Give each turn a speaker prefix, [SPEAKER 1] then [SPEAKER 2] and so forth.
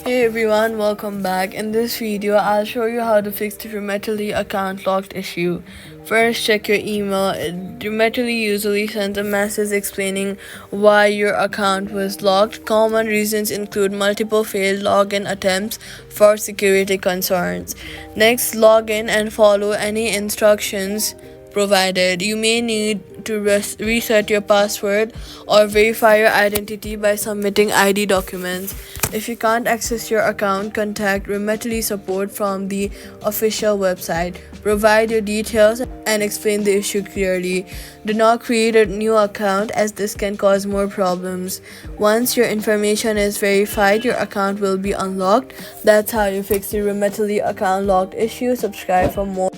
[SPEAKER 1] Hey everyone, welcome back. In this video, I'll show you how to fix the Remitly account locked issue. First, check your email. Remitly usually sends a message explaining why your account was locked. Common reasons include multiple failed login attempts for security concerns. Next, log in and follow any instructions provided. You may need to reset your password or verify your identity by submitting ID documents. If you can't access your account, contact Remitly support from the official website. Provide your details and explain the issue clearly. Do not create a new account as this can cause more problems. Once your information is verified, your account will be unlocked. That's how you fix the Remitly account locked issue. Subscribe for more.